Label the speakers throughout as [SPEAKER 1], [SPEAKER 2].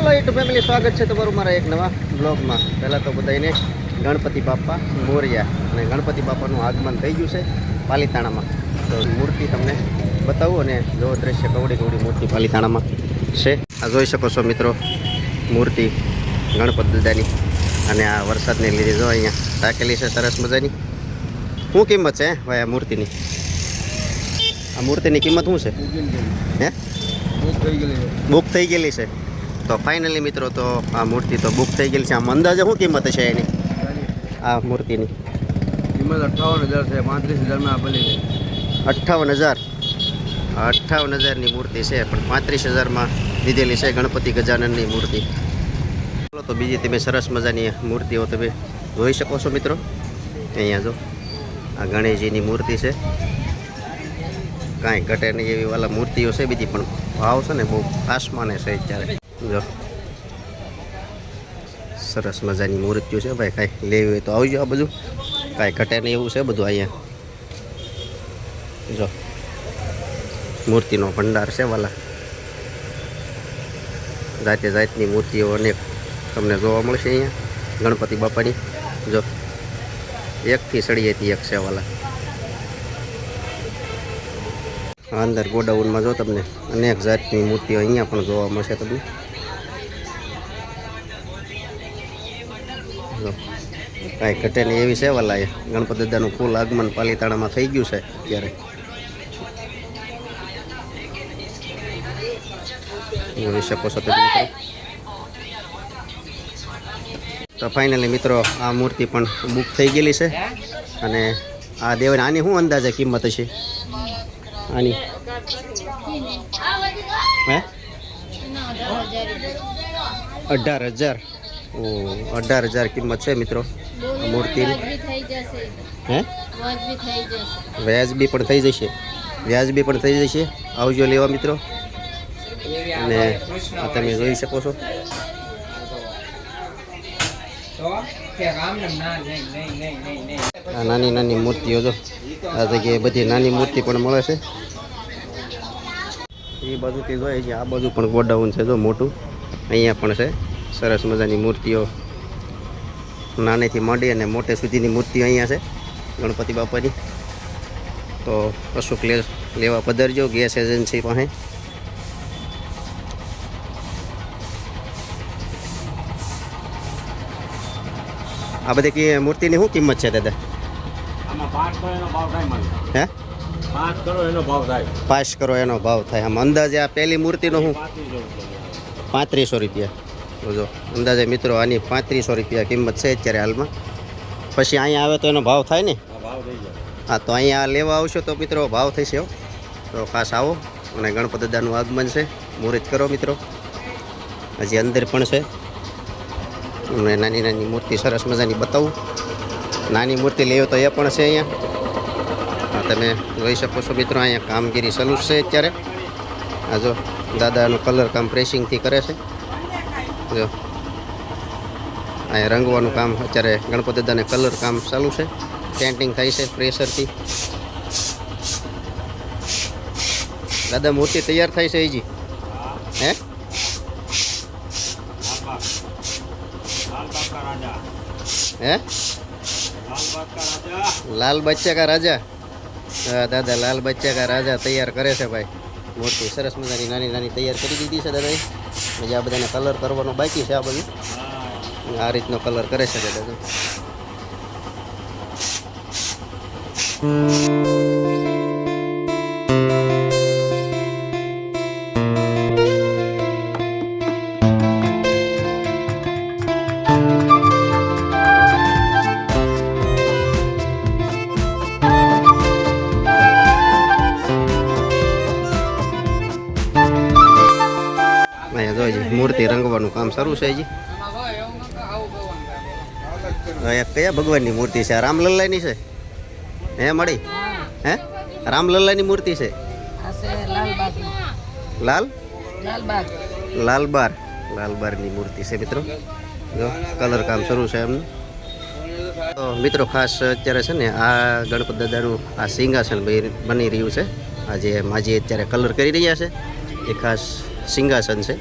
[SPEAKER 1] હાલો YouTube family, સ્વાગત છે તમારું મારા એક નવા બ્લોગમાં. પહેલાં તો બધાને ગણપતિ બાપા મોરયા. અને ગણપતિ બાપાનું આગમન થઈ ગયું છે પાલીતાણામાં. તો મૂર્તિ તમને બતાવું અને જો દ્રશ્ય કવડી મૂર્તિ પાલીતાણામાં છે. આ જોઈ શકો છો મિત્રો, મૂર્તિ ગણપતિ દાદાની. અને આ વરસાદને લીધે જો અહીંયા ટાંકેલી છે સરસ મજાની. શું કિંમત છે ભાઈ આ મૂર્તિની? આ મૂર્તિની કિંમત શું છે? હે, બુક થઈ ગયેલી છે. તો ફાઇનલી મિત્રો, તો આ મૂર્તિ તો બુક થઈ ગયેલી છે. આમ અંદાજે શું કિંમત છે એની? આ મૂર્તિની
[SPEAKER 2] કિંમત 58,000 છે. 35,000 ભલી
[SPEAKER 1] 58,000. 58,000ની મૂર્તિ છે, પણ 35,000માં લીધેલી છે ગણપતિ ગજાનનની મૂર્તિ. ચાલો, તો બીજી તમે સરસ મજાની મૂર્તિઓ તમે જોઈ શકો છો મિત્રો. અહીંયા જો આ ગણેશજીની મૂર્તિ છે, કાંઈ ઘટે નહીં એવી વાલા મૂર્તિઓ છે બીજી, પણ ભાવ છે ને બહુ આસમાને છે અત્યારે. જો સરસ મજાની મૂર્તિઓ છે ભાઈ, કાંઈ લેવી હોય તો આવજો. આ બધું કાંઈ ઘટે નહીં એવું છે બધું અહીંયા. જો મૂર્તિનો ભંડાર છે વાલા. જાતે જાતની મૂર્તિઓ અનેક તમને જોવા મળશે અહીંયા ગણપતિ બાપાની. જો એકથી સળિયેથી એક છે વાલા. અંદર ગોડાઉનમાં જો તમને અનેક જાતની મૂર્તિઓ અહીંયા પણ જોવા મળશે તમને. જો કાંઈ ઘટે નહીં એવી છે વાલા. ગણપતિ દાદાનું ફૂલ આગમન પાલીતાણામાં થઈ ગયું છે અત્યારે. જોઈ શકો છો તમે મિત્રો. તો ફાઇનલી મિત્રો, આ મૂર્તિ પણ બુક થઈ ગયેલી છે. અને આ દેવની આની શું અંદાજે કિંમત હશે આની? હે, 18,000. ઓ, 18,000 કિંમત છે મિત્રો મૂર્તિની. હે, વ્યાજબી પણ થઈ જશે. વ્યાજબી પણ થઈ જશે. આવજો લેવા મિત્રો. અને આ તમે જોઈ શકો છો. આ નાની નાની મૂર્તિઓ જો આ જગ્યાએ બધી નાની મૂર્તિ પણ મળે છે. એ બાજુથી જોઈએ છે, આ બાજુ પણ ગોડાઉન છે જો મોટું. અહીંયા પણ છે સરસ મજાની મૂર્તિઓ, નાનેથી માંડી અને મોટે સુધીની મૂર્તિઓ અહીંયા છે ગણપતિ બાપાની. તો કશુંક લેવા પધારજો ગેસ એજન્સી પાસે. આ બધી મૂર્તિની શું કિંમત છે દાદા? હે,
[SPEAKER 2] 5 કરોડ એનો ભાવ થાય.
[SPEAKER 1] 5 કરોડ એનો ભાવ થાય. આમ અંદાજે આ પહેલી મૂર્તિનો શું? 3500 રૂપિયા. જો અંદાજે મિત્રો આની 3500 રૂપિયા કિંમત છે અત્યારે હાલમાં. પછી અહીંયા આવે તો એનો ભાવ થાય ને? હા, તો અહીંયા લેવા આવશો તો મિત્રો ભાવ થશે. તો ખાસ આવો. અને ગણપતિ દાદાનું આગમન છે, મુહૂર્ત કરો મિત્રો. હજી અંદર પણ છે. અને નાની નાની મૂર્તિ સરસ મજાની બતાવું. નાની મૂર્તિ લેવો તો એ પણ છે અહીંયા. હા, તમે જોઈ શકો છો મિત્રો. અહીંયા કામગીરી ચાલુ છે અત્યારે. આ જો દાદાનું કલર કામ પ્રેસિંગથી કરે છે. જો અહીંયા રંગવાનું કામ અત્યારે ગણપતિ દાદાને કલર કામ ચાલુ છે. પેન્ટિંગ થાય છે પ્રેશરથી. દાદા મૂર્તિ તૈયાર થાય છે હજી? હે, હે, લાલ બચ્ચા કા રાજા. હા દાદા, લાલ બચ્ચા કા રાજા તૈયાર કરે છે ભાઈ. મૂર્તિ સરસ મજાની નાની નાની તૈયાર કરી દીધી છે દાદાએ. પછી આ બધાને કલર કરવાનો બાકી છે. આ બધું આ રીતનો કલર કરે છે દાદા. મૂર્તિ રંગવાનું કામ શરૂ છે હજી. કયા ભગવાનની મૂર્તિ છે? રામલલ્લાની છે? હે મળી? હે, રામલલ્લાની મૂર્તિ છે? લાલબારની મૂર્તિ છે મિત્રો. જો કલર કામ શરૂ છે એમનું. તો મિત્રો ખાસ અત્યારે છે ને આ ગણપતિ દાદાનું આ સિંહાસન બની રહ્યું છે. આ જે માજી અત્યારે કલર કરી રહ્યા છે એ ખાસ સિંહાસન છે.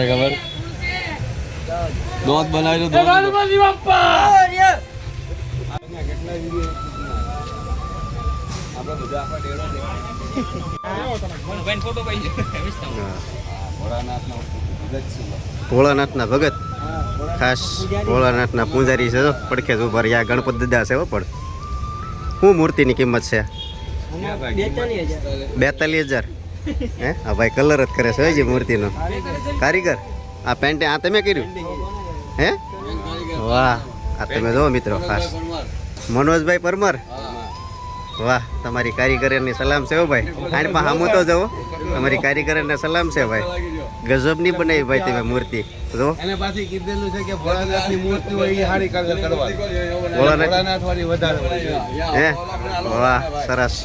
[SPEAKER 2] ખબર દોત બનાવી દો
[SPEAKER 1] ભોળાનાથના ભગત ખાસ ભોળાનાથના પૂજારી છે. પડખે જ ઉભા રહ્યા ગણપત દાદા છે. પણ શું મૂર્તિની કિંમત છે? 42,000. હે હા ભાઈ, કલર જ કરે છે હજી મૂર્તિનો. કારીગર આ પેન્ટ આ તમે કર્યું? હે વાહ, આ તમે જો મિત્રો ખાસ મનોજભાઈ પરમાર. વાહ, તમારી કારીગરની સલામ છે હો ભાઈ. આને પણ હામું તો જવો, તમારી કારીગરને સલામ છે ભાઈ. ગજબની બનાવી ભાઈ તમે મૂર્તિ. જો
[SPEAKER 2] એને પાછી કીધેલું છે કે ભોળાનાથની મૂર્તિ હોય એ હારી કલર કરવા.
[SPEAKER 1] ભોળાનાથ
[SPEAKER 2] વાળી વધારે
[SPEAKER 1] હે વાહ, સરસ.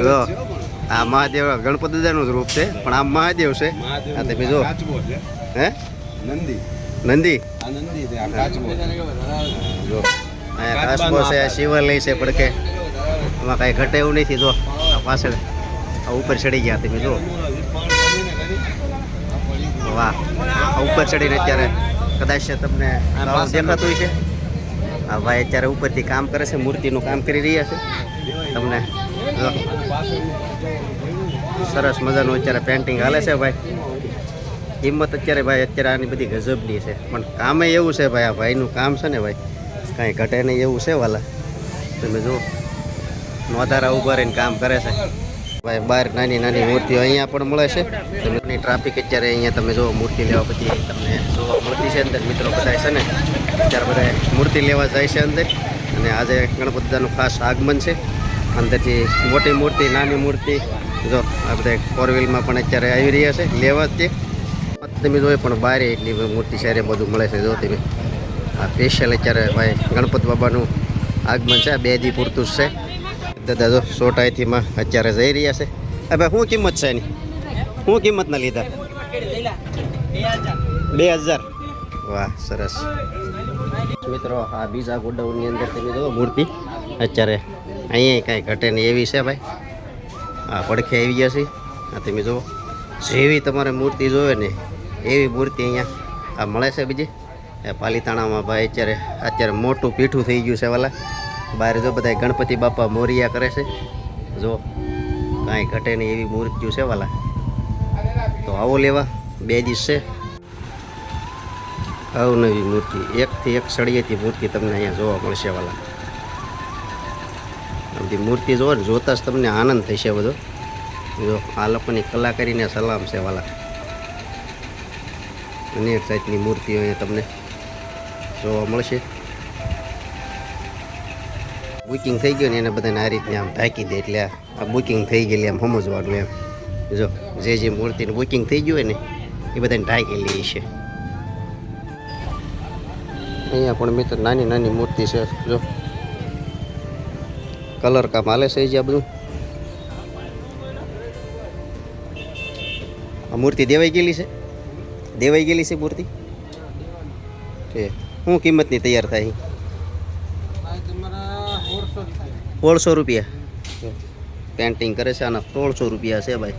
[SPEAKER 1] જો આ મહાદેવ ગણપતિ દાદાનું જ રૂપ છે, પણ આ મહાદેવ છે. આ તમે જો હે
[SPEAKER 2] નંદી
[SPEAKER 1] નંદી
[SPEAKER 2] આ નંદી છે, આ કાચબો
[SPEAKER 1] જો અહીંયા કાચબો છે, આ શિવાલય છે પડકે. એમાં કાંઈ ઘટે એવું નથી. જો આ પાછળ આ ઉપર ચડી ગયા તમે જો. વાહ, આ ઉપર ચડીને અત્યારે કદાચ તમને દેખાતું છે. આ ભાઈ અત્યારે ઉપરથી કામ કરે છે, મૂર્તિનું કામ કરી રહ્યા છે. તમને જો સરસ મજાનું અત્યારે પેન્ટિંગ હાલે છે ભાઈ. કિંમત અત્યારે ભાઈ અત્યારે આની બધી ગજબની છે, પણ કામે એવું છે ભાઈ. આ ભાઈનું કામ છે ને ભાઈ, કાંઈ ઘટે નહીં એવું છે વાલા. તમે જુઓ નોધારા ઉભા રહીને કામ કરે છે ભાઈ. બહાર નાની નાની મૂર્તિઓ અહીંયા પણ મળે છે. તમે ટ્રાફિક અત્યારે અહીંયા તમે જો મૂર્તિ લેવા પછી તમને જોવા મળતી છે અંદર. મિત્રો બધા છે ને અત્યારે બધા મૂર્તિ લેવા જાય છે અંદર. અને આજે ગણપતિ દાદાનું ખાસ આગમન છે. અંદરથી મોટી મૂર્તિ, નાની મૂર્તિ જો આ બધા ફોર વ્હીલમાં પણ અત્યારે આવી રહ્યા છે લેવા જ. તમે જોઈ પણ બહાર એટલી મૂર્તિ શહેરે બધું મળે છે. જો તમે આ સ્પેશિયલ અત્યારે ભાઈ ગણપત બાબાનું આગમન છે. 2 દી પૂરતું જ છે. દાદા જો સોટાઈથીમાં અત્યારે જઈ રહ્યા છે. હવે શું કિંમત છે એની? શું કિંમતના લીધા? 2,000. વાહ, સરસ. મિત્રો આ બીજા ગોડાઉનની અંદર તમે જો મૂર્તિ અત્યારે અહીંયા કાંઈ ઘટે નહીં એવી છે ભાઈ. આ પડખે આવી ગયા છે. આ તમે જુઓ જેવી તમારે મૂર્તિ જોવે ને એવી મૂર્તિ અહીંયા આ મળે છે. બીજી એ પાલીતાણામાં ભાઈ અત્યારે મોટું પીઠું થઈ ગયું છે વાલા. બહાર જો બધા ગણપતિ બાપા મોરિયા કરે છે. જો કાંઈ ઘટે નહીં એવી મૂર્તિઓ છે વાલા. તો આવો લેવા 2 દિવસ છે. અવનવી મૂર્તિ, એકથી એક સળિયેથી મૂર્તિ તમને અહીંયા જોવા મળશે વાલા. આ બધી મૂર્તિ જોવો ને જોતાં જ તમને આનંદ થશે બધો. જો આ લોકોની કલાકારીને સલામ છે વાલા. અનેક જાતની મૂર્તિઓ અહીંયા તમને જોવા મળશે. બુકિંગ થઈ ગયું ને એને બધાને આ રીતને આમ ઢાંકી દે એટલે આ બુકિંગ થઈ ગયેલી એમ સમજવાનું એમ. જો જે મૂર્તિનું બુકિંગ થઈ ગયું હોય ને એ બધાને ઢાંકી લે છે. અહીંયા પણ મિત્ર નાની નાની મૂર્તિ છે. જો કલર કામ હાલે છે જ્યાં બધું. આ મૂર્તિ દેવાઈ ગયેલી છે. દેવાઈ ગયેલી છે મૂર્તિ. કે શું કિંમતની તૈયાર થાય? 1,600 રૂપિયા. પેન્ટિંગ કરે છે આના 1,600 રૂપિયા છે ભાઈ.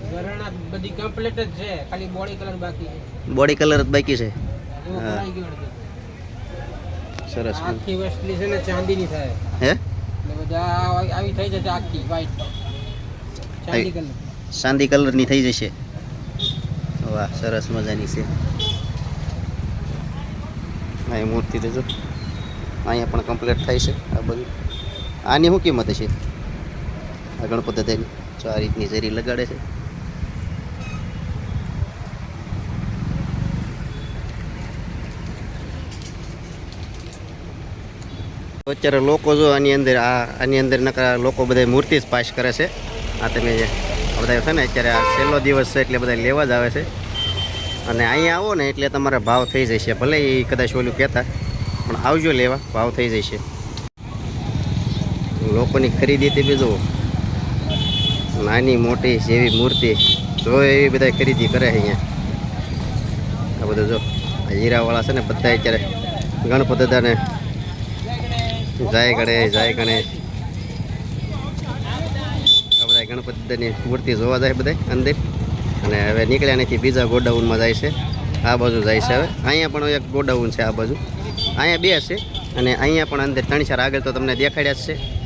[SPEAKER 3] બધી કમ્પ્લીટ જ છે, ખાલી બોડી કલર બાકી છે.
[SPEAKER 1] બોડી કલર જ બાકી છે. હા, સરસ.
[SPEAKER 3] આખી વસ્તી છે ને ચાંદીની થાય.
[SPEAKER 1] હે
[SPEAKER 3] એટલે બધા આવી થઈ જશે આખી વ્હાઈટ ચાંદી કલર.
[SPEAKER 1] ચાંદી કલરની થઈ જશે. વાહ, સરસ મજાની છે. આ મૂર્તિ દેજો અહીંયા પણ કમ્પ્લીટ થાય છે. આ બધું આની શું કિંમત છે? આ ગણપતિ દાદાની જો આ રીતની જરી લગાડે છે. અત્યારે લોકો જો આની અંદર નકરા લોકો બધા મૂર્તિ જ પાસ કરે છે. આ તમે બધા છે ને અત્યારે આ છેલ્લો દિવસ છે એટલે બધા લેવા જ આવે છે. અને અહીંયા આવો ને એટલે તમારે ભાવ થઈ જશે. ભલે એ કદાચ ઓલું કહેતા પણ આવજો લેવા, ભાવ થઈ જશે. લોકોની ખરીદી તે બીજું નાની મોટી જેવી મૂર્તિ જોઈએ એવી બધા ખરીદી કરે અહીંયા. આ બધું જો આ હીરાવાળા છે ને બધા અત્યારે ગણપતિ દાદાને જય ગણેશ આ બધા ગણપતિ દાદાની મૂર્તિ જોવા જાય બધા અંદર અને હવે નીકળ્યા નથી બીજા ગોડાઉનમાં જાય છે આ બાજુ જાય છે હવે અહીંયા પણ એક ગોડાઉન છે આ બાજુ અહીંયા બે છે અને અહીંયા પણ અંદર 3-4 આગળ તો તમને દેખાડ્યા જ છે